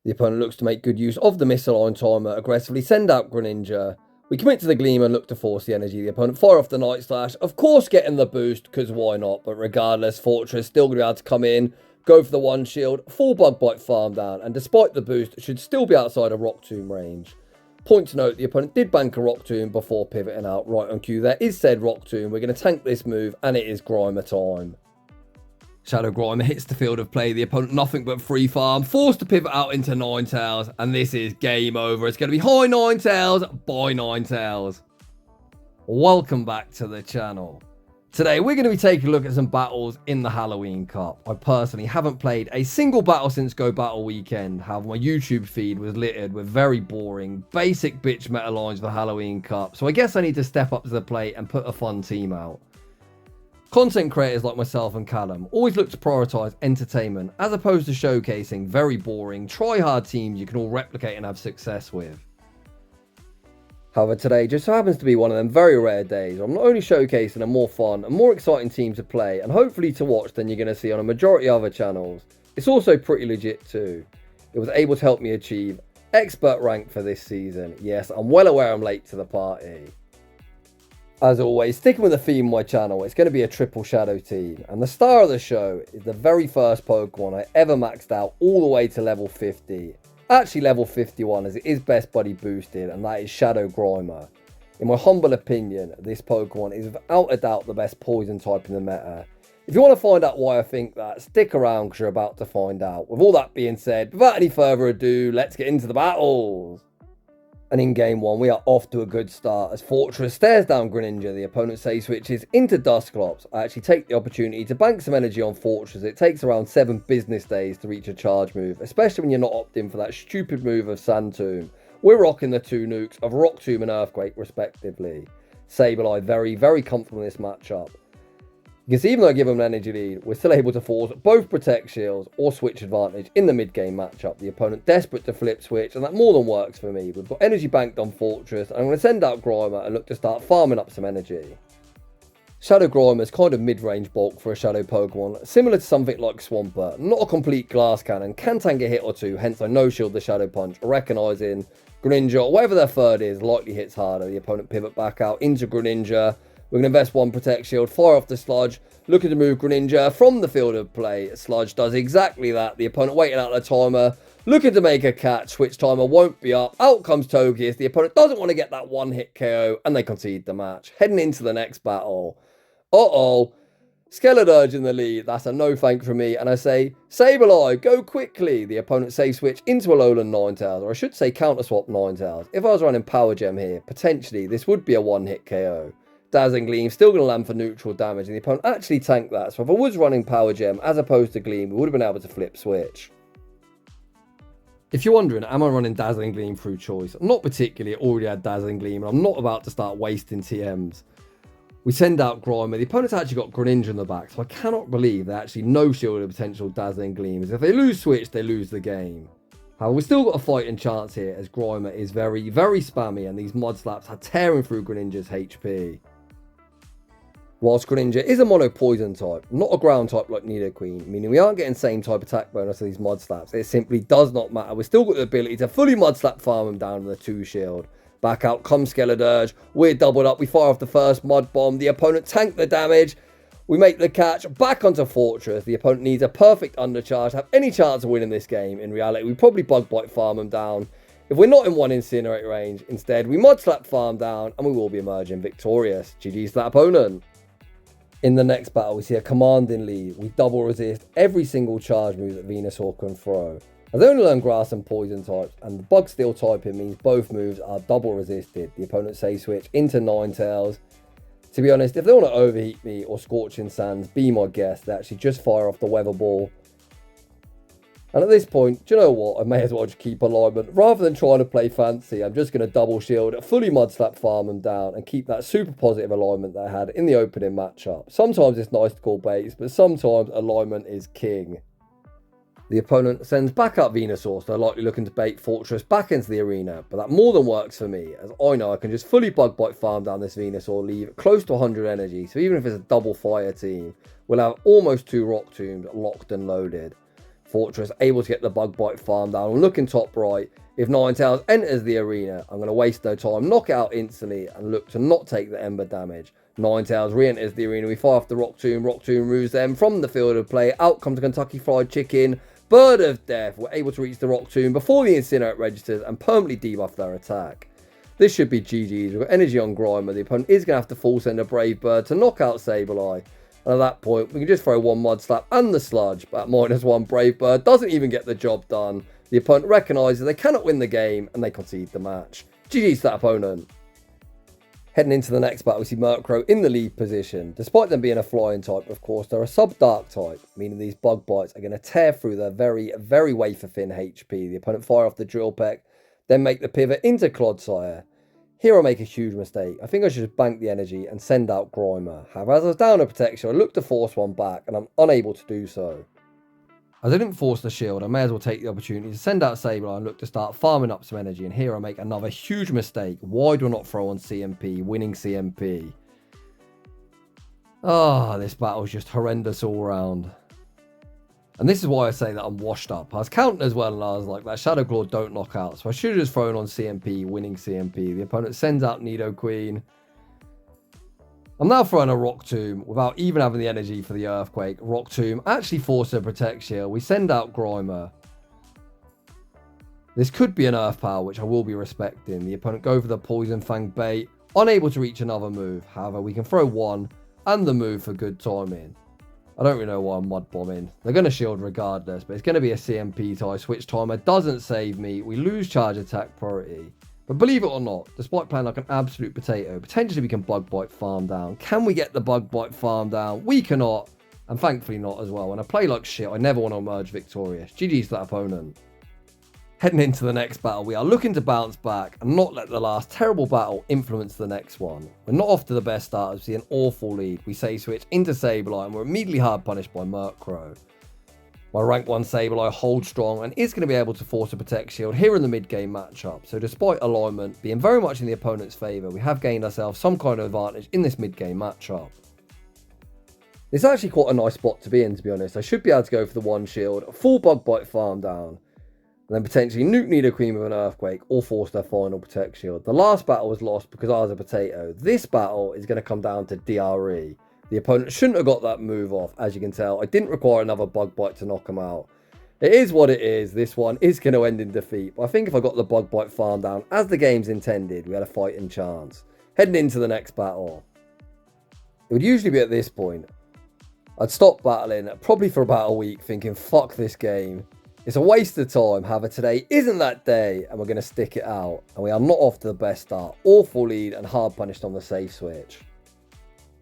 The opponent looks to make good use of the misaligned timer, aggressively send out Greninja. We commit to the Gleam and look to force the energy. The opponent fire off the Night Slash, of course getting the boost, because why not? But regardless, Forretress still going to be able to come in, go for the one shield, full Bug Bite farm down, and despite the boost, should still be outside of Rock Tomb range. Point to note, the opponent did bank a Rock Tomb before pivoting out. Right on cue, there is said Rock Tomb. We're going to tank this move, and it is Grimer time. Shadow Grimer hits the field of play. The opponent nothing but free farm, forced to pivot out into Ninetales, and this is game over. It's going to be high Ninetales, by Ninetales. Welcome back to the channel. Today we're going to be taking a look at some battles in the Halloween Cup. I personally haven't played a single battle since Go Battle Weekend. However, my YouTube feed was littered with very boring, basic bitch meta lines for the Halloween Cup. So I guess I need to step up to the plate and put a fun team out. Content creators like myself and Callum always look to prioritise entertainment as opposed to showcasing very boring, try-hard teams you can all replicate and have success with. However, today just so happens to be one of them very rare days where I'm not only showcasing a more fun and more exciting team to play and hopefully to watch than you're going to see on a majority of other channels, it's also pretty legit too. It was able to help me achieve expert rank for this season. Yes, I'm well aware I'm late to the party. As always, sticking with the theme of my channel, it's going to be a triple shadow team. And the star of the show is the very first Pokemon I ever maxed out all the way to level 50. Actually level 51 as it is best buddy boosted, and that is Shadow Grimer. In my humble opinion, this Pokemon is without a doubt the best poison type in the meta. If you want to find out why I think that, stick around because you're about to find out. With all that being said, without any further ado, let's get into the battles. And in game 1, we are off to a good start as Forretress stares down Greninja. The opponent save switches into Dusclops. I actually take the opportunity to bank some energy on Forretress. It takes around 7 business days to reach a charge move, especially when you're not opting for that stupid move of Sand Tomb. We're rocking the 2 nukes of Rock Tomb and Earthquake respectively. Sableye very, very comfortable in this matchup. You can see even though I give them an energy lead, we're still able to force both Protect Shields or Switch advantage in the mid-game matchup. The opponent desperate to flip switch, and that more than works for me. We've got energy banked on Forretress, and I'm going to send out Grimer and look to start farming up some energy. Shadow Grimer is kind of mid-range bulk for a Shadow Pokemon, similar to something like Swampert. Not a complete glass cannon, can tank a hit or two, hence I no-shield the Shadow Punch, recognising Greninja, or whatever their third is, likely hits harder. The opponent pivot back out into Greninja. We're going to invest 1 Protect Shield, fire off the Sludge, looking to move Greninja from the field of play. Sludge does exactly that. The opponent waiting out the timer, looking to make a catch. Switch timer won't be up. Out comes Togekiss. The opponent doesn't want to get that one-hit KO, and they concede the match. Heading into the next battle. Uh-oh. Skeledirge in the lead. That's a no thank from me. And I say, Sableye, go quickly. The opponent save switch into a Lowland Ninetales, or I should say counter swap Ninetales. If I was running Power Gem here, potentially this would be a one-hit KO. Dazzling Gleam still going to land for neutral damage, and the opponent actually tanked that. So if I was running Power Gem as opposed to Gleam, we would have been able to flip switch. If you're wondering, am I running Dazzling Gleam through choice? Not particularly. I already had Dazzling Gleam, and I'm not about to start wasting TMs. We send out Grimer. The opponent's actually got Greninja in the back, so I cannot believe they actually no-shielded a potential Dazzling Gleam. As if they lose switch, they lose the game. However, we've still got a fighting chance here, as Grimer is very, very spammy, and these Mud Slaps are tearing through Greninja's HP. Whilst Greninja is a mono poison type, not a ground type like Nidoqueen, meaning we aren't getting same type attack bonus to these Mud Slaps. It simply does not matter. We've still got the ability to fully Mud Slap farm them down with a 2 shield. Back out comes Skeledirge. We're doubled up. We fire off the first Mud Bomb. The opponent tanked the damage. We make the catch. Back onto Forretress. The opponent needs a perfect undercharge to have any chance of winning this game. In reality, we probably Bug Bite farm them down. If we're not in 1 Incinerate range, instead we Mud Slap farm down and we will be emerging victorious. GG's to that opponent. In the next battle, we see a commanding lead. We double resist every single charge move that Venusaur can throw. As they only learn grass and poison types, and the bug steel typing means both moves are double resisted. The opponent save switch into Ninetales. To be honest, if they want to overheat me or Scorching Sands, be my guest. They actually just fire off the Weather Ball. And at this point, do you know what? I may as well just keep alignment. Rather than trying to play fancy, I'm just going to double shield, fully Mud Slap farm them down, and keep that super positive alignment that I had in the opening matchup. Sometimes it's nice to call baits, but sometimes alignment is king. The opponent sends back up Venusaur, so they're likely looking to bait Forretress back into the arena, but that more than works for me, as I know I can just fully Bug Bite farm down this Venusaur, leave close to 100 energy, so even if it's a double fire team, we'll have almost 2 Rock Tombs locked and loaded. Forretress able to get the Bug Bite farm down. I'm looking top right. If Ninetales enters the arena, I'm going to waste no time, knock it out instantly, and look to not take the Ember damage. Ninetales re-enters the arena. We fire off the Rock Tomb. Rock Tomb removes them from the field of play. Out comes the Kentucky Fried Chicken. Bird of Death. We're able to reach the Rock Tomb before the Incinerate registers and permanently debuff their attack. This should be GG's. We've got energy on Grimer. The opponent is going to have to full send a Brave Bird to knock out Sableye. And at that point, we can just throw one Mud Slap and the Sludge. But at -1, Brave Bird doesn't even get the job done. The opponent recognises they cannot win the game and they concede the match. GG's to that opponent. Heading into the next battle, we see Murkrow in the lead position. Despite them being a flying type, of course, they're a sub-dark type, meaning these bug bites are going to tear through their very, very wafer-thin HP. The opponent fire off the Drill Peck, then make the pivot into Clodsire. Here I make a huge mistake. I think I should just bank the energy and send out Grimer. However, as I was down a protection, I looked to force one back, and I'm unable to do so. As I didn't force the shield, I may as well take the opportunity to send out Sableye and look to start farming up some energy. And here I make another huge mistake. Why do I not throw on CMP, winning CMP? This battle is just horrendous all round. And this is why I say that I'm washed up. I was counting as well and I was like, that Shadow Claw don't knock out. So I should have just thrown on CMP, winning CMP. The opponent sends out Nido Queen. I'm now throwing a Rock Tomb without even having the energy for the Earthquake. Rock Tomb actually forces a Protect Shield. We send out Grimer. This could be an Earth Power, which I will be respecting. The opponent go for the Poison Fang bait, unable to reach another move. However, we can throw one and the move for good timing. I don't really know why I'm Mud Bombing. They're going to shield regardless, but it's going to be a CMP tie. Switch Timer doesn't save me. We lose charge attack priority. But believe it or not, despite playing like an absolute potato, potentially we can Bug Bite farm down. Can we get the Bug Bite farm down? We cannot, and thankfully not as well. When I play like shit, I never want to emerge victorious. GG's to that opponent. Heading into the next battle, we are looking to bounce back and not let the last terrible battle influence the next one. We're not off to the best start as we see an awful lead. We say switch into Sableye and we're immediately hard punished by Murkrow. My rank 1 Sableye holds strong and is going to be able to force a Protect Shield here in the mid-game matchup. So despite alignment being very much in the opponent's favour, we have gained ourselves some kind of advantage in this mid-game matchup. It's actually quite a nice spot to be in, to be honest. I should be able to go for the one shield, a full Bug Bite farm down, and then potentially nuke Nido Queen with an Earthquake or force their final Protect Shield. The last battle was lost because I was a potato. This battle is going to come down to DRE. The opponent shouldn't have got that move off, as you can tell. I didn't require another Bug Bite to knock him out. It is what it is. This one is going to end in defeat. But I think if I got the Bug Bite farm down as the game's intended, we had a fighting chance. Heading into the next battle. It would usually be at this point. I'd stop battling, probably for about a week, thinking, fuck this game. It's a waste of time. However, today isn't that day, and we're going to stick it out. And we are not off to the best start. Awful lead and hard punished on the safe switch.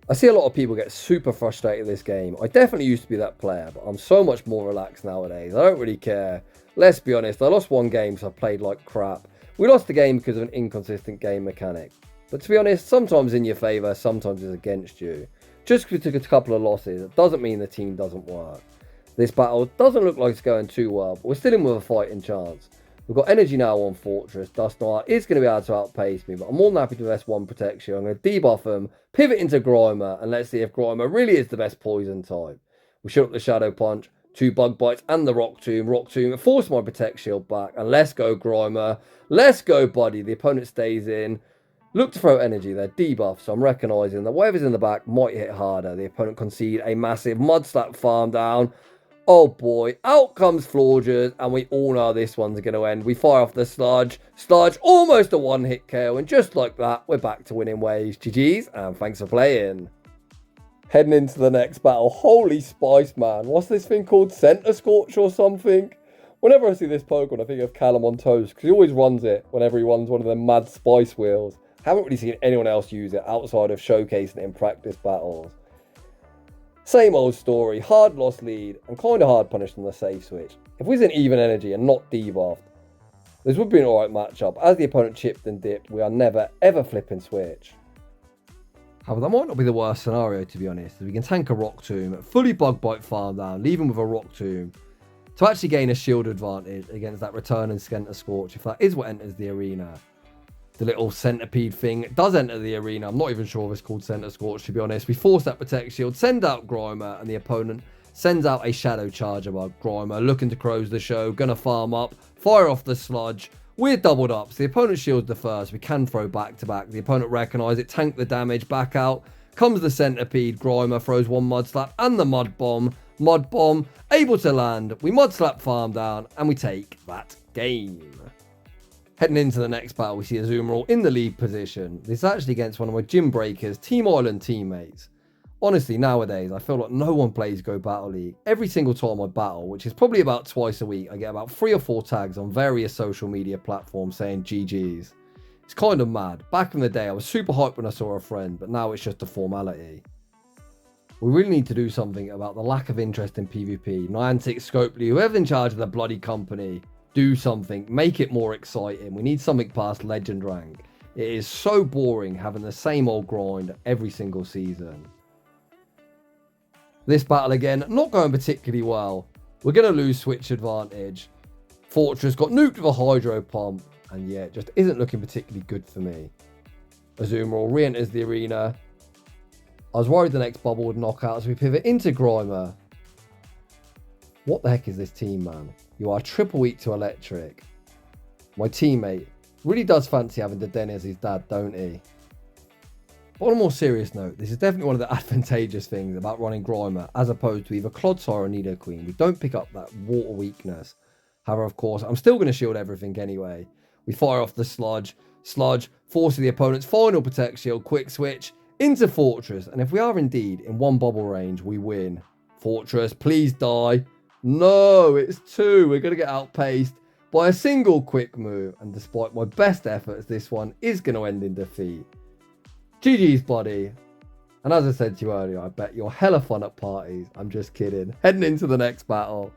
I see a lot of people get super frustrated with this game. I definitely used to be that player, but I'm so much more relaxed nowadays. I don't really care. Let's be honest, I lost one game because I played like crap. We lost the game because of an inconsistent game mechanic. But to be honest, sometimes in your favour, sometimes it's against you. Just because we took a couple of losses, it doesn't mean the team doesn't work. This battle doesn't look like it's going too well, but we're still in with a fighting chance. We've got energy now on Fortress. Dusknoir is going to be able to outpace me, but I'm more than happy to invest one protection. I'm going to debuff him, pivot into Grimer, and let's see if Grimer really is the best poison type. We shut up the Shadow Punch, 2 Bug Bites, and the Rock Tomb. Rock Tomb, force my Protect Shield back, and let's go Grimer. Let's go, buddy. The opponent stays in. Look to throw energy. They're debuffed, so I'm recognising that whatever's in the back might hit harder. The opponent concede a massive Mud Slap farm down. Oh boy, out comes Florges, and we all know this one's going to end. We fire off the Sludge. Sludge, almost a one-hit KO, and just like that, we're back to winning ways. GG's, and thanks for playing. Heading into the next battle. Holy spice, man. What's this thing called? Center Scorch or something? Whenever I see this Pokemon, I think of Callum on Toast, because he always runs it whenever he runs one of them mad spice wheels. Haven't really seen anyone else use it outside of showcasing it in practice battles. Same old story, hard loss lead, and kind of hard punished on the safe switch. If we was in even energy and not debuffed, this would be an alright matchup. As the opponent chipped and dipped, we are never ever flipping switch. However, that might not be the worst scenario, to be honest, as we can tank a Rock Tomb, fully Bug Bite farm down, leave him with a Rock Tomb, to actually gain a shield advantage against that return and Center Scorch, if that is what enters the arena. The little centipede thing does enter the arena. I'm not even sure if it's called Center Scorch, to be honest. We force that Protect Shield, send out Grimer, and the opponent sends out a Shadow Charger by Grimer, looking to close the show, gonna farm up, fire off the sludge. We're doubled up, so the opponent shields the first, we can throw back to back. The opponent recognise it, tank the damage, back out. Comes the Centipede, Grimer throws one Mud Slap and the Mud Bomb. Mud Bomb, able to land. We Mud Slap farm down and we take that game. Heading into the next battle, we see Azumarill in the lead position. This is actually against one of my Gym Breakers, Team Island teammates. Honestly, nowadays, I feel like no one plays Go Battle League. Every single time I battle, which is probably about twice a week, I get about 3 or 4 tags on various social media platforms saying GG's. It's kind of mad. Back in the day, I was super hyped when I saw a friend, but now it's just a formality. We really need to do something about the lack of interest in PvP. Niantic, Scopely, whoever's in charge of the bloody company, do something. Make it more exciting. We need something past Legend rank. It is so boring having the same old grind every single season. This battle again, not going particularly well. We're going to lose switch advantage. Fortress got nuked with a Hydro Pump. And yeah, it just isn't looking particularly good for me. Azumarill re-enters the arena. I was worried the next bubble would knock out as we pivot into Grimer. What the heck is this team, man? You are triple weak to electric. My teammate really does fancy having Dedenne as his dad, don't he? But on a more serious note, this is definitely one of the advantageous things about running Grimer as opposed to either Clodsire or Nidoqueen. We don't pick up that water weakness. However, of course, I'm still going to shield everything anyway. We fire off the Sludge, forcing the opponent's final Protect Shield, quick switch into Fortress. And if we are indeed in one bubble range, we win. Fortress, please die. No, it's 2. We're going to get outpaced by a single quick move. And despite my best efforts, this one is going to end in defeat. GG's, buddy. And as I said to you earlier, I bet you're hella fun at parties. I'm just kidding. Heading into the next battle.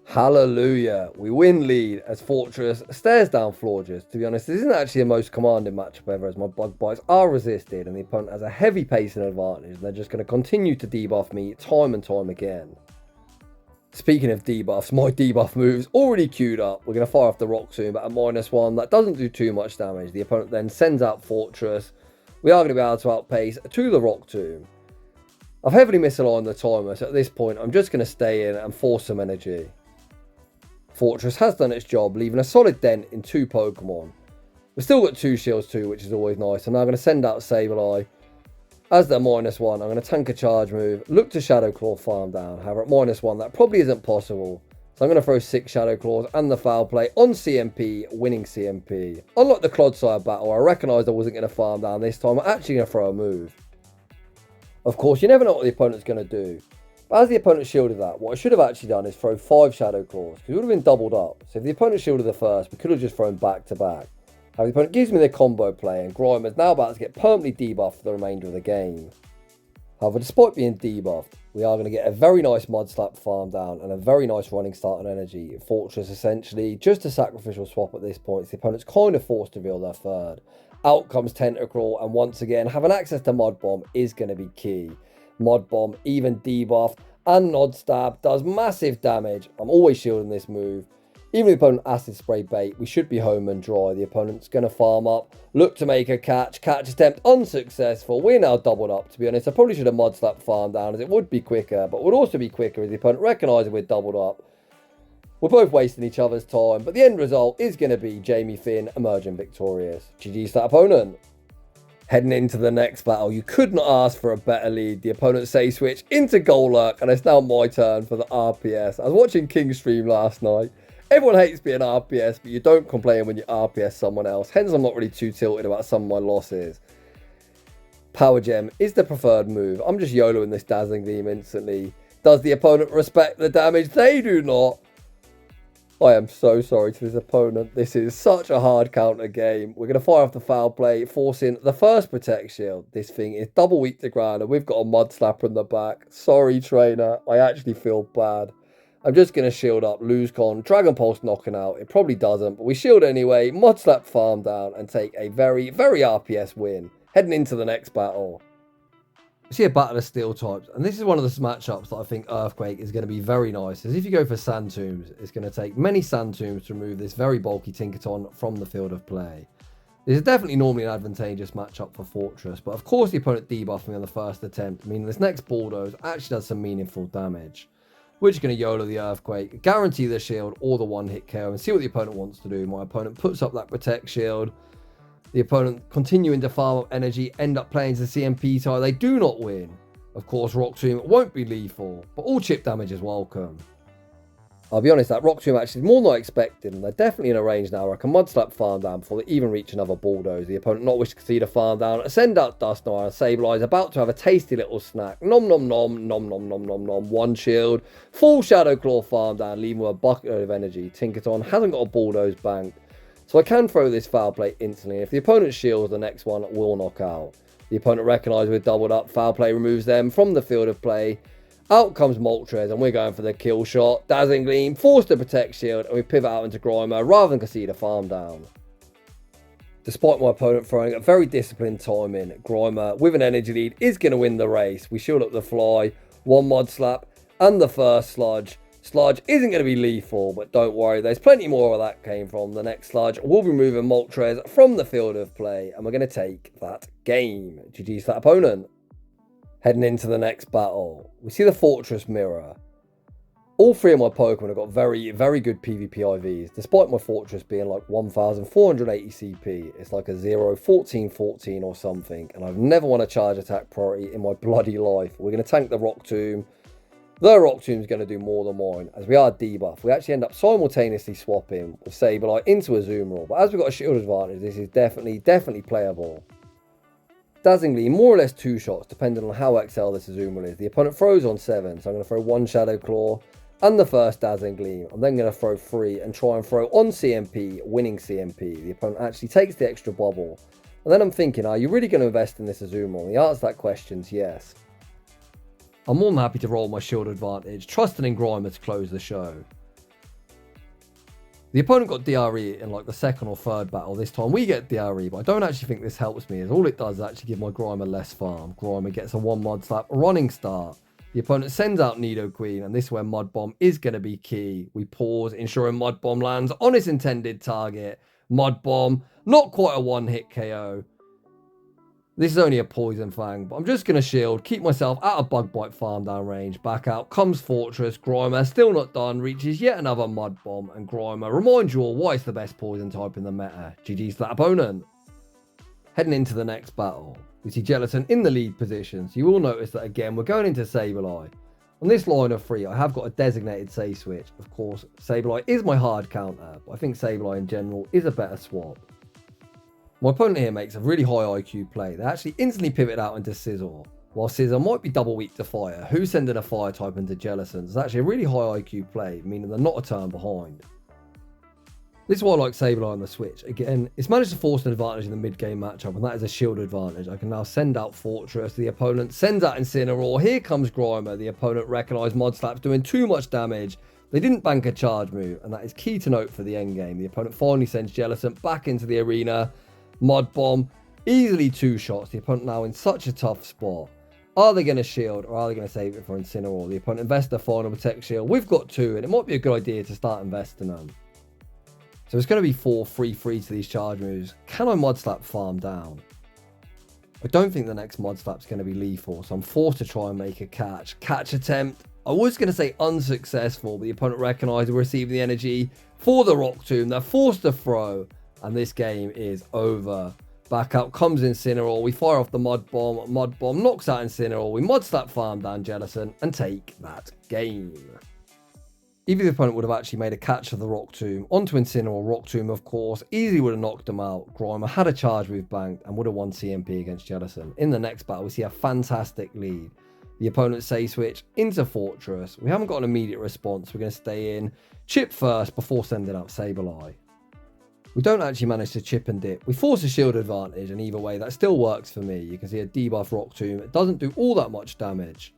Hallelujah. We win lead as Fortress stares down Florges. To be honest, this isn't actually the most commanding matchup ever as my bug bites are resisted and the opponent has a heavy pacing advantage. And they're just going to continue to debuff me time and time again. Speaking of debuffs, my debuff move's already queued up. We're going to fire off the Rock Tomb at a -1. That doesn't do too much damage. The opponent then sends out Fortress. We are going to be able to outpace to the Rock Tomb. I've heavily misaligned the timer, so at this point I'm just going to stay in and force some energy. Fortress has done its job, leaving a solid dent in 2 Pokemon. We've still got 2 shields too, which is always nice. I'm now going to send out Sableye. As they're -1, I'm going to tank a charge move, look to Shadow Claw farm down. However, at -1, that probably isn't possible. So I'm going to throw 6 Shadow Claws and the Foul Play on CMP, winning CMP. Unlike the Clodsire battle, I recognised I wasn't going to farm down this time. I'm actually going to throw a move. Of course, you never know what the opponent's going to do. But as the opponent shielded that, what I should have actually done is throw 5 Shadow Claws, because it would have been doubled up. So if the opponent shielded the first, we could have just thrown back to back. However, the opponent gives me the combo play, and Grimer is now about to get permanently debuffed for the remainder of the game. However, despite being debuffed, we are going to get a very nice Mud Slap farm down and a very nice running start on energy. Fortress essentially just a sacrificial swap at this point. So the opponent's kind of forced to reveal their third. Out comes Tentacruel, and once again, having access to Mud Bomb is going to be key. Mud Bomb, even debuffed, and Nod Stab does massive damage. I'm always shielding this move. Even if the opponent Acid Spray bait, we should be home and dry. The opponent's going to farm up, look to make a catch. Catch attempt unsuccessful. We're now doubled up, to be honest. I probably should have Mud Slap farm down as it would be quicker, but would also be quicker as the opponent recognises we're doubled up. We're both wasting each other's time, but the end result is going to be Jamie Finn emerging victorious. GG's to that opponent. Heading into the next battle, you could not ask for a better lead. The opponent say switch into Golurk, and it's now my turn for the RPS. I was watching King's stream last night. Everyone hates being RPS, but you don't complain when you RPS someone else. Hence, I'm not really too tilted about some of my losses. Power Gem is the preferred move. I'm just YOLOing this Dazzling Gleam instantly. Does the opponent respect the damage? They do not. I am so sorry to this opponent. This is such a hard counter game. We're going to fire off the Foul Play, forcing the first Protect Shield. This thing is double weak to ground, and we've got a Mud Slapper in the back. Sorry, trainer. I actually feel bad. I'm just going to shield up, lose con, Dragon Pulse knocking out. It probably doesn't, but we shield anyway. Mud Slap farm down and take a very, very RPS win. Heading into the next battle. We see a battle of steel types, and this is one of the matchups that I think Earthquake is going to be very nice. As if you go for Sand Tombs, it's going to take many Sand Tombs to remove this very bulky Tinkaton from the field of play. This is definitely normally an advantageous matchup for Fortress, but of course the opponent debuffed me on the first attempt, meaning this next bulldoze actually does some meaningful damage. We're just going to YOLO the Earthquake, guarantee the shield or the one-hit KO, and see what the opponent wants to do. My opponent puts up that Protect shield. The opponent continuing to farm up energy, end up playing to the CMP tile. They do not win. Of course, Rock Tomb won't be lethal, but all chip damage is welcome. I'll be honest, that Rock Tomb actually is more than I expected, and they're definitely in a range now where I can mud slap farm down before they even reach another bulldoze. The opponent not wishing to see the farm down, send out Dust Noir, and Sableye is about to have a tasty little snack. Nom nom nom, nom nom nom nom nom. One shield, full Shadow Claw farm down, leaving with a bucket of energy. Tinkaton hasn't got a bulldoze banked, so I can throw this foul play instantly. If the opponent shields, the next one will knock out. The opponent recognises we're doubled up, foul play removes them from the field of play. Out comes Moltres, and we're going for the kill shot. Dazzling Gleam, forced to Protect shield, and we pivot out into Grimer rather than concede a farm down. Despite my opponent throwing a very disciplined time in, Grimer, with an energy lead, is going to win the race. We shield up the fly, one mud slap, and the first sludge. Sludge isn't going to be lethal, but don't worry, there's plenty more where that came from. The next sludge will be moving Moltres from the field of play, and we're going to take that game. GG's that opponent. Heading into the next battle, we see the Fortress Mirror. All three of my Pokemon have got very, very good PvP IVs, despite my Fortress being like 1480 CP. It's like a 0, 14, 14 or something, and I've never won a charge attack priority in my bloody life. We're going to tank the Rock Tomb. The Rock Tomb is going to do more than mine, as we are debuff. We actually end up simultaneously swapping with Sableye into a Azumarill, but as we've got a shield advantage, this is definitely playable. Dazzling Gleam, more or less 2 shots, depending on how XL this Azumarill is. The opponent throws on 7, so I'm going to throw 1 Shadow Claw and the first Dazzling Gleam. I'm then going to throw 3 and try and throw on CMP, winning CMP. The opponent actually takes the extra bubble. And then I'm thinking, are you really going to invest in this Azumarill? And the answer to that question is yes. I'm more than happy to roll my shield advantage, trusting in Grimer to close the show. The opponent got DRE in like the second or third battle. This time we get DRE, but I don't actually think this helps me, as all it does is actually give my Grimer less farm. Grimer gets a 1 mud slap running start. The opponent sends out Nido Queen, and this is where Mud Bomb is going to be key. We pause, ensuring Mud Bomb lands on its intended target. Mud Bomb, not quite a one-hit KO. This is only a Poison Fang, but I'm just going to shield, keep myself out of Bug Bite farm down range. Back out comes Fortress. Grimer, still not done, reaches yet another Mud Bomb, and Grimer reminds you all why it's the best poison type in the meta. GG's to that opponent. Heading into the next battle, we see Gelatin in the lead position, so you will notice that again we're going into Sableye. On this line of 3, I have got a designated Say Switch. Of course, Sableye is my hard counter, but I think Sableye in general is a better swap. My opponent here makes a really high IQ play. They actually instantly pivot out into Scizor. While Scizor might be double weak to fire, who's sending a fire type into Jellicent? It's actually a really high IQ play, meaning they're not a turn behind. This is why I like Sableye on the Switch. Again, it's managed to force an advantage in the mid-game matchup, and that is a shield advantage. I can now send out Fortress. The opponent sends out Incineroar. Here comes Grimer. The opponent recognised Mud Slap's doing too much damage. They didn't bank a charge move, and that is key to note for the endgame. The opponent finally sends Jellicent back into the arena. Mud Bomb, easily 2 shots. The opponent now in such a tough spot. Are they going to shield, or are they going to save it for Incineroar? The opponent invests their final Protect shield. We've got 2, and it might be a good idea to start investing them. So it's going to be 4 3-3 to these charge moves. Can I Mud Slap farm down? I don't think the next Mud Slap's going to be lethal, so I'm forced to try and make a catch. Catch attempt. I was going to say unsuccessful, but the opponent recognised we're receiving the energy for the Rock Tomb. They're forced to throw. And this game is over. Back out comes Incineroar. We fire off the Mud Bomb. Mud Bomb knocks out Incineroar. We Mud Slap farm down Jellicent and take that game. Even the opponent would have actually made a catch of the Rock Tomb onto Incineroar. Rock Tomb, of course, easily would have knocked him out. Grimer had a charge move banked and would have won CMP against Jellicent. In the next battle, we see a fantastic lead. The opponent Say Switch into Fortress. We haven't got an immediate response. We're going to stay in. Chip first before sending out Sableye. We don't actually manage to chip and dip. We force a shield advantage, and either way, that still works for me. You can see a debuff Rock Tomb. It doesn't do all that much damage.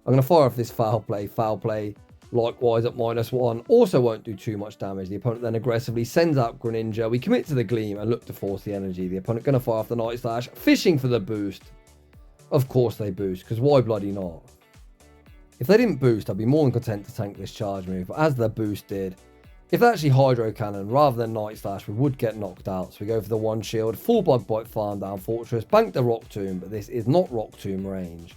I'm going to fire off this foul play. Foul play, likewise at -1, also won't do too much damage. The opponent then aggressively sends out Greninja. We commit to the Gleam and look to force the energy. The opponent going to fire off the Night Slash, fishing for the boost. Of course they boost, because why bloody not? If they didn't boost, I'd be more than content to tank this charge move. But as they're boosted, If actually Hydro Cannon rather than Night Slash, we would get knocked out. So we go for the one shield, full Bug Bite Farm Down Fortress, bank the Rock Tomb, but this is not Rock Tomb range.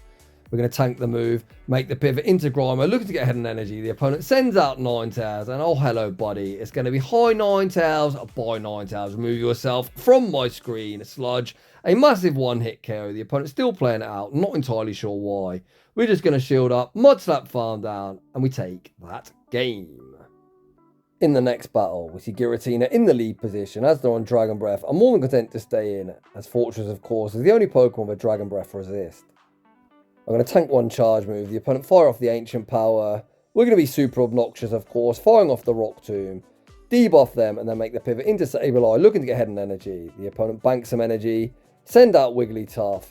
We're going to tank the move, make the pivot into Grimer, looking to get ahead in energy. The opponent sends out Ninetales, and oh hello buddy, it's going to be high Ninetales, bye Ninetales, remove yourself from my screen, Sludge. A massive one-hit KO, the opponent still playing it out, not entirely sure why. We're just going to shield up, Mud Slap Farm Down, and we take that game. In the next battle, we see Giratina in the lead position. As they're on Dragon Breath, I'm more than content to stay in, as Fortress of course is the only Pokemon with Dragon Breath resist. I'm going to tank one charge move, the opponent fire off the Ancient Power. We're going to be super obnoxious of course, firing off the Rock Tomb, debuff them and then make the pivot into Sableye, looking to get ahead in energy. The opponent banks some energy, send out Wigglytuff.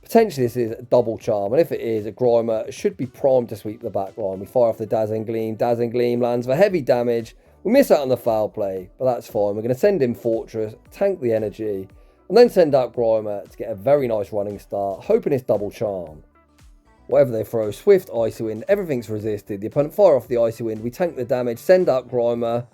Potentially this is a double charm, and if it is, a Grimer should be primed to sweep the back line. We fire off the Dazzling Gleam lands for heavy damage. We miss out on the foul play, but that's fine. We're going to send in Fortress, tank the energy, and then send out Grimer to get a very nice running start, hoping it's double charm. Whatever they throw, Swift, Icy Wind, everything's resisted. The opponent fire off the Icy Wind, we tank the damage, send out Grimer.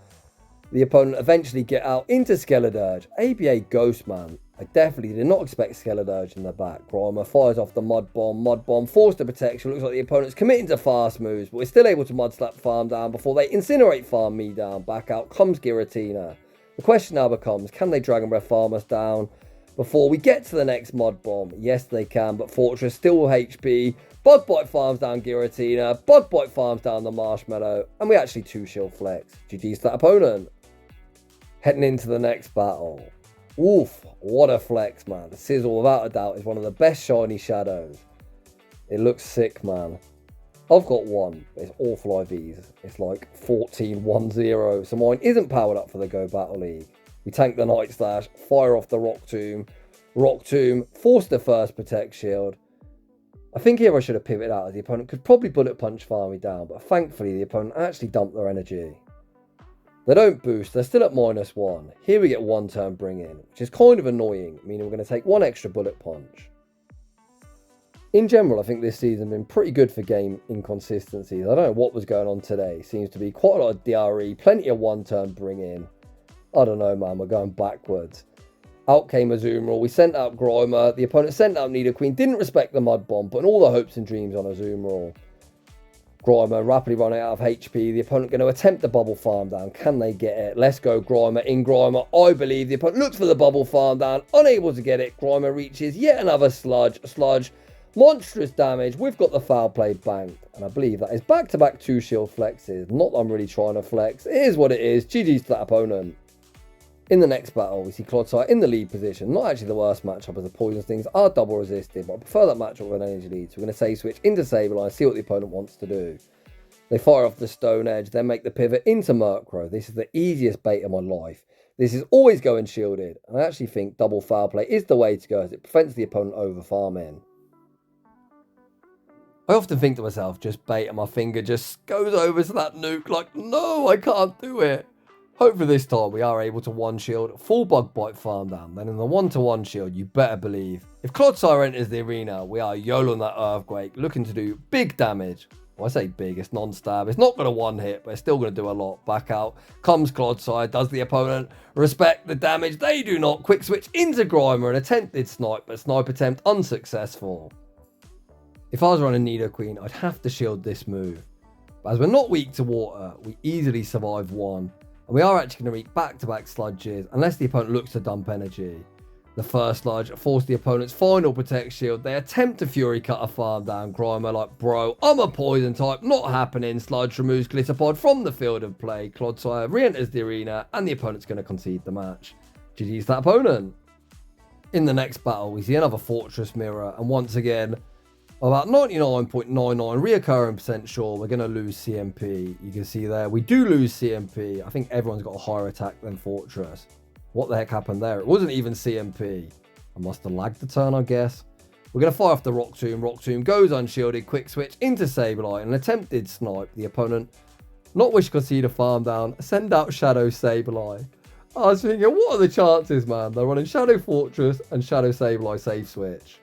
The opponent eventually get out into Skeledirge. ABA Ghost, man. I definitely did not expect Skeledirge in the back. Grimer fires off the Mud Bomb, forced to protection. Looks like the opponent's committing to fast moves, but we're still able to Mud Slap Farm Down before they Incinerate Farm me down. Back out comes Giratina. The question now becomes, can they Dragon Breath Farm us down before we get to the next Mud Bomb? Yes, they can, but Fortress still HP. Bug Bite farms down Giratina. Bug Bite farms down the Marshmallow. And we actually 2-shield flex. GG's to that opponent. Heading into the next battle. Oof, what a flex, man. The Sizzle, without a doubt, is one of the best shiny shadows. It looks sick, man. I've got one, but it's awful IVs. It's like 14-1-0, so mine isn't powered up for the Go Battle League. We tank the Night Slash, fire off the Rock Tomb, force the first Protect Shield. I think here I should have pivoted out, as the opponent could probably Bullet Punch farm me down, but thankfully the opponent actually dumped their energy. They don't boost, they're still at -1. Here we get one turn bring in, which is kind of annoying, meaning we're going to take one extra Bullet Punch. In general, I think this season has been pretty good for game inconsistencies. I don't know what was going on today. Seems to be quite a lot of DRE, plenty of one turn bring in. I don't know, man, we're going backwards. Out came Azumarill, we sent out Grimer, the opponent sent out Nidoqueen, didn't respect the Mud Bomb, putting all the hopes and dreams on Azumarill. Grimer rapidly running out of HP, the opponent going to attempt the bubble farm down. Can they get it? Let's go Grimer in Grimer. I believe the opponent looks for the bubble farm down, unable to get it. Grimer reaches yet another Sludge, monstrous damage. We've got the foul play banked, and I believe that is back-to-back 2-shield flexes. Not that I'm really trying to flex, it is what it is. GG's to that opponent. In the next battle, we see Clodsire in the lead position. Not actually the worst matchup, as the Poison Stings are double resisted, but I prefer that matchup with an energy lead. So we're going to save switch into Sableye and see what the opponent wants to do. They fire off the Stone Edge, then make the pivot into Murkrow. This is the easiest bait of my life. This is always going shielded, and I actually think double foul play is the way to go, as it prevents the opponent over farming. I often think to myself, just bait and my finger just goes over to that nuke like, no, I can't do it. Hopefully this time we are able to one-shield, full Bug Bite farm down. Then in the 1-to-1 shield, you better believe, if Clodsire enters the arena, we are YOLOing that Earthquake, looking to do big damage. Well, I say big, it's non-stab. It's not going to one-hit, but it's still going to do a lot. Back out comes Clodsire. Does the opponent respect the damage? They do not. Quick switch into Grimer, an attempted snipe, but snipe attempt unsuccessful. If I was running Nidoqueen, I'd have to shield this move. But as we're not weak to water, we easily survive one. And we are actually going to reach back-to-back Sludges, unless the opponent looks to dump energy. The first Sludge forced the opponent's final Protect Shield. They attempt to Fury Cutter farm down Grimer like, bro, I'm a poison type, not happening. Sludge removes Glitterpod from the field of play. Clodsire re-enters the arena, and the opponent's going to concede the match. GG's that opponent. In the next battle, we see another Fortress Mirror, and once again, about 99.99 reoccurring percent sure we're going to lose CMP. You can see there, we do lose CMP. I think everyone's got a higher attack than Fortress. What the heck happened there? It wasn't even CMP. I must have lagged the turn, I guess. We're going to fire off the Rock Tomb. Rock Tomb goes unshielded. Quick switch into Sableye. An attempted snipe. The opponent, not wish to concede a farm down, send out Shadow Sableye. I was thinking, what are the chances, man? They're running Shadow Fortress and Shadow Sableye safe switch.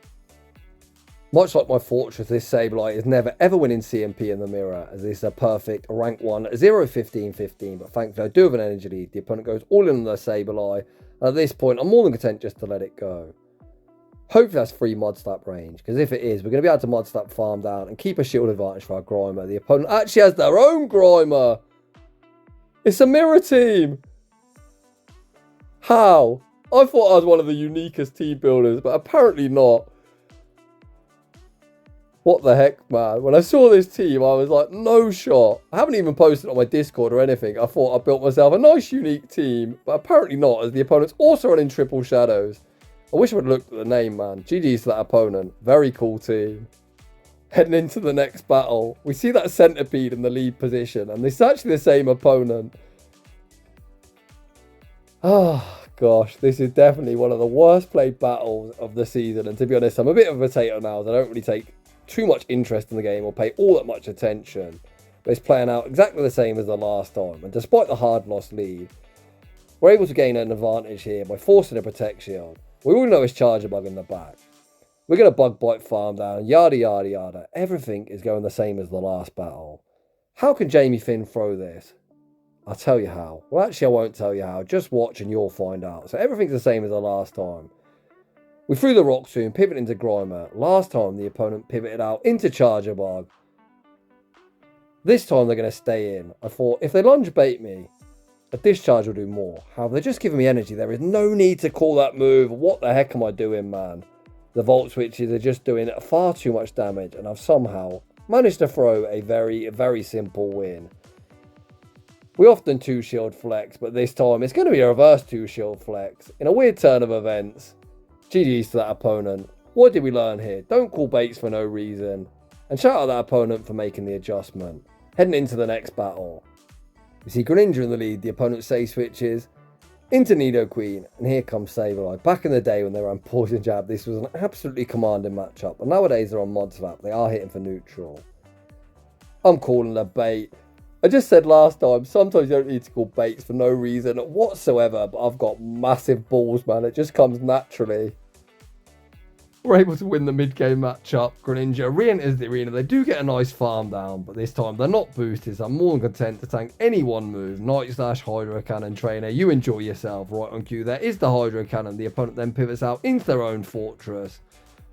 Much like my Fortress, this Sableye is never ever winning CMP in the mirror, as this is a perfect rank 1 0-15-15, but thankfully I do have an energy lead. The opponent goes all in on the Sableye, and at this point I'm more than content just to let it go. Hopefully that's free Mud Slap range, because if it is, we're going to be able to Mud Slap farm down and keep a shield advantage for our Grimer. The opponent actually has their own Grimer! It's a mirror team! How? I thought I was one of the uniquest team builders, but apparently not. What the heck, man? When I saw this team, I was like, no shot. I haven't even posted on my Discord or anything. I thought I built myself a nice, unique team, but apparently not, as the opponent's also running triple shadows. I wish I would have looked at the name, man. GG's to that opponent. Very cool team. Heading into the next battle, we see that centipede in the lead position, and this is actually the same opponent. Oh, gosh, this is definitely one of the worst played battles of the season, and to be honest, I'm a bit of a potato now, as I don't really take too much interest in the game or pay all that much attention, but it's playing out exactly the same as the last time, and despite the hard lost lead, we're able to gain an advantage here by forcing a Protect Shield. We all know it's Charger Bug in the back. We're going to Bug Bite farm down, yada yada yada. Everything is going the same as the last battle. How can Jamie Finn throw this? I'll tell you how. Well, actually I won't tell you how, just watch and you'll find out. So everything's the same as the last time. We threw the Rock Tomb, pivot into Grimer. Last time the opponent pivoted out into Charger Bug. This time they're going to stay in. I thought if they lunge bait me, a discharge will do more. However, they're just giving me energy. There is no need to call that move. What the heck am I doing, man? The Volt Switches are just doing far too much damage, and I've somehow managed to throw a very, very simple win. We often 2-shield flex, but this time it's going to be a reverse 2-shield flex. In a weird turn of events, GG's to that opponent. What did we learn here? Don't call baits for no reason. And shout out that opponent for making the adjustment. Heading into the next battle. We see Greninja in the lead. The opponent safe switches into Nidoqueen. And here comes Sableye. Back in the day when they were on Poison Jab, this was an absolutely commanding matchup. And nowadays they're on Mod Slap. They are hitting for neutral. I'm calling a bait. I just said last time, sometimes you don't need to call baits for no reason whatsoever, but I've got massive balls, man. It just comes naturally. We're able to win the mid-game matchup. Greninja re-enters the arena. They do get a nice farm down, but this time they're not boosted, so I'm more than content to tank any one move. Night Slash, Hydro Cannon, Trainer. You enjoy yourself. Right on cue, there is the Hydro Cannon. The opponent then pivots out into their own fortress.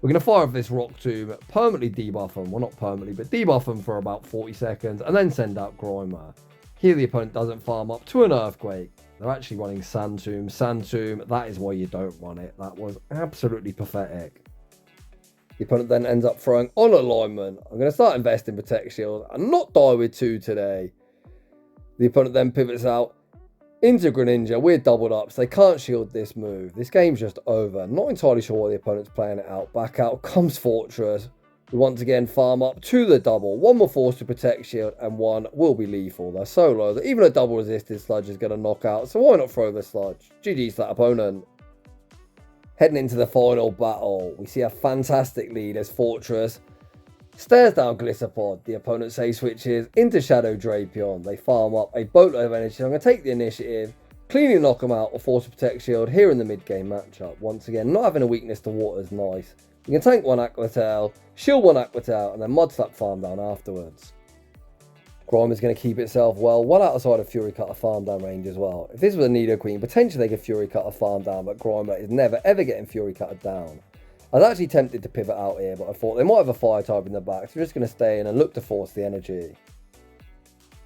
We're going to fire off this Rock Tomb, permanently debuff them. Well, not permanently, but debuff them for about 40 seconds, and then send out Grimer. Here the opponent doesn't farm up to an Earthquake. They're actually running Sand Tomb. Sand Tomb, that is why you don't run it. That was absolutely pathetic. The opponent then ends up throwing on alignment. I'm going to start investing Protect Shield and not die with 2 today. The opponent then pivots out into Greninja. We're doubled up, so they can't shield this move. This game's just over. Not entirely sure why the opponent's playing it out. Back out comes Fortress. We once again farm up to the double. One more force to Protect Shield and one will be lethal. They're so low that even a double resisted sludge is going to knock out. So why not throw the sludge? GG's to that opponent. Heading into the final battle, we see a fantastic lead as Fortress stares down Gliscopod. The opponent safe switches into Shadow Drapion. They farm up a boatload of energy. I'm going to take the initiative, cleanly knock them out or force a Protect Shield here in the mid-game matchup. Once again, not having a weakness to water is nice. You can tank one Aqua Tail, shield one Aqua Tail, and then Mud Slap farm down afterwards. Grimer is going to keep itself well outside of Fury Cutter farm down range as well. If this was a Nidoqueen, potentially they could Fury Cutter farm down, but Grimer is never ever getting Fury Cutter down. I was actually tempted to pivot out here, but I thought they might have a fire type in the back, so we're just going to stay in and look to force the energy.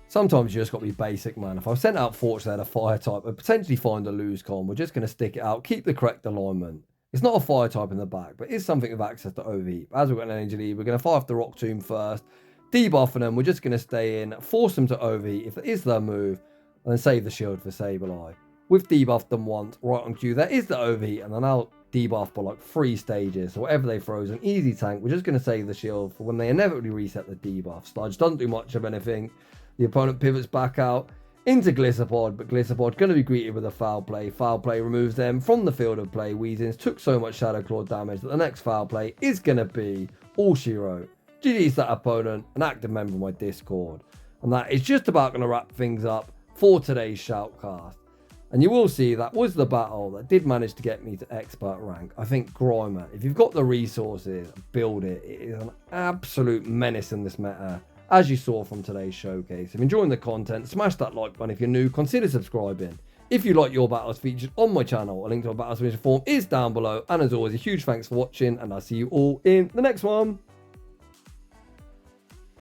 Sometimes you just got to be basic, man. If I sent out Fortress they had a fire type, I'd potentially find a lose con. We're just going to stick it out, keep the correct alignment. It's not a fire type in the back, but it's something with access to overheat. As we've got an energy lead, we're going to fire off the Rock Tomb first, debuffing them. We're just going to stay in, force them to overheat if it is their move, and then save the shield for Sableye. We've debuffed them once, right on cue. There is the overheat, and they're now debuffed by like 3 stages. So whatever they throw is an easy tank. We're just going to save the shield for when they inevitably reset the debuff. Sludge doesn't do much of anything. The opponent pivots back out into Gliscopod, but Gliscopod going to be greeted with a foul play. Foul play removes them from the field of play. Weezings took so much Shadow Claw damage that the next foul play is going to be all she wrote. GG's that opponent, an active member of my Discord. And that is just about going to wrap things up for today's Shoutcast. And you will see that was the battle that did manage to get me to expert rank. I think Grimer, if you've got the resources, build it. It is an absolute menace in this meta, as you saw from today's showcase. If you're enjoying the content, smash that like button. If you're new, consider subscribing. If you like your battles featured on my channel, a link to my battle submission form is down below. And as always, a huge thanks for watching, and I'll see you all in the next one.